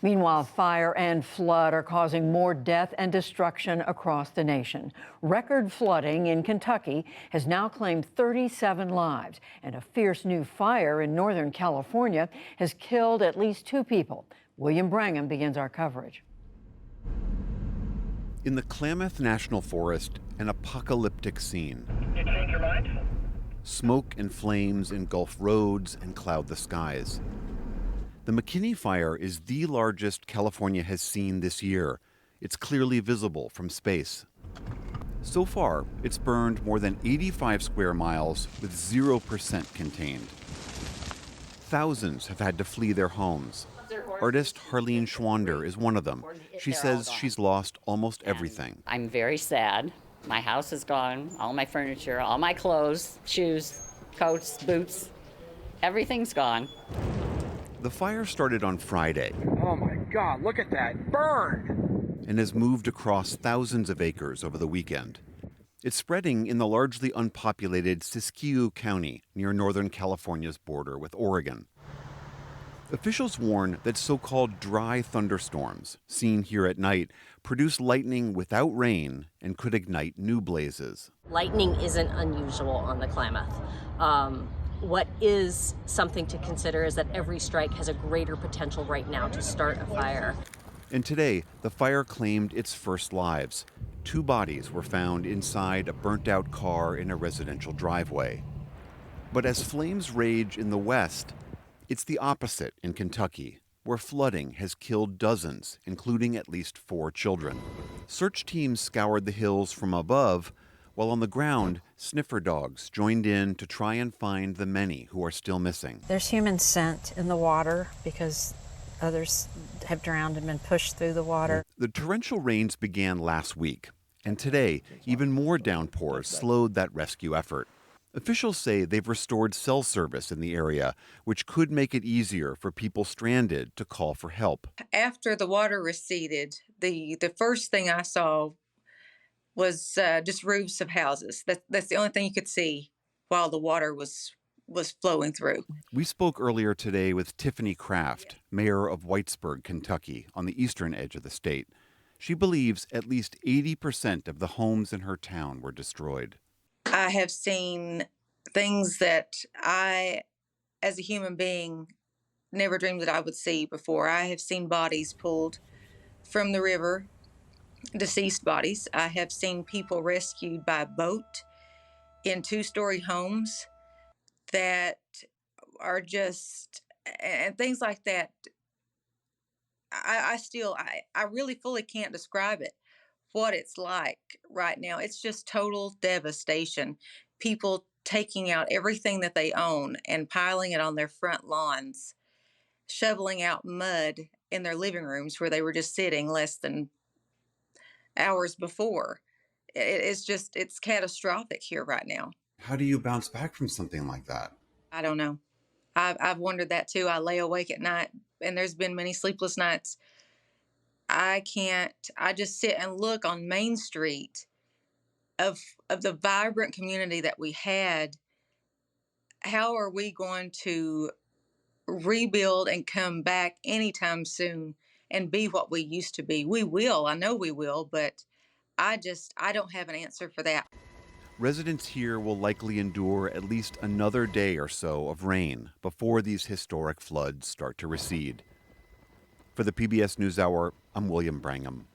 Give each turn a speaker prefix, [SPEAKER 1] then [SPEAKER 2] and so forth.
[SPEAKER 1] Meanwhile, fire and flood are causing more death and destruction across the nation. Record flooding in Kentucky has now claimed 37 lives, and a fierce new fire in Northern California has killed at least 2 people. William Brangham begins our coverage.
[SPEAKER 2] In the Klamath National Forest, an apocalyptic scene.
[SPEAKER 3] You change your mind?
[SPEAKER 2] Smoke and flames engulf roads and cloud the skies. The McKinney Fire is the largest California has seen this year. It's clearly visible from space. So far, it's burned more than 85 square miles with 0% contained. Thousands have had to flee their homes. Artist Harleen Schwander is one of them. She says she's lost almost everything.
[SPEAKER 4] I'm very sad. My house is gone, all my furniture, all my clothes, shoes, coats, boots, everything's gone.
[SPEAKER 2] The fire started on Friday.
[SPEAKER 3] Oh my God, look at that burn!
[SPEAKER 2] And has moved across thousands of acres over the weekend. It's spreading in the largely unpopulated Siskiyou County near Northern California's border with Oregon. Officials warn that so-called dry thunderstorms, seen here at night, produce lightning without rain and could ignite new blazes.
[SPEAKER 5] Lightning isn't unusual on the Klamath. What is something to consider is that every strike has a greater potential right now to start a fire.
[SPEAKER 2] And today, the fire claimed its first lives. 2 bodies were found inside a burnt-out car in a residential driveway. But as flames rage in the west, it's the opposite in Kentucky, where flooding has killed dozens, including at least 4 children. Search teams scoured the hills from above, while on the ground, sniffer dogs joined in to try and find the many who are still missing.
[SPEAKER 6] There's human scent in the water because others have drowned and been pushed through the water.
[SPEAKER 2] The torrential rains began last week, and today, even more downpours slowed that rescue effort. Officials say they've restored cell service in the area, which could make it easier for people stranded to call for help.
[SPEAKER 7] After the water receded, the first thing I saw was just roofs of houses. That's the only thing you could see while the water was flowing through.
[SPEAKER 2] We spoke earlier today with Tiffany Kraft, mayor of Whitesburg, Kentucky, on the eastern edge of the state. She believes at least 80% of the homes in her town were destroyed.
[SPEAKER 7] I have seen things that I, as a human being, never dreamed that I would see before. I have seen bodies pulled from the river, deceased bodies. I have seen people rescued by boat in 2-story homes that are just, and things like that. I really fully can't describe it, what it's like right now. It's just total devastation. People taking out everything that they own and piling it on their front lawns, shoveling out mud in their living rooms where they were just sitting less than hours before. It's catastrophic here right now.
[SPEAKER 2] How do you bounce back from something like that?
[SPEAKER 7] I don't know. I've wondered that too. I lay awake at night, and there's been many sleepless nights. I just sit and look on Main Street of the vibrant community that we had. How are we going to rebuild and come back anytime soon and be what we used to be? We will. I know we will, but I don't have an answer for that.
[SPEAKER 2] Residents here will likely endure at least another day or so of rain before these historic floods start to recede. For the PBS NewsHour, I'm William Brangham.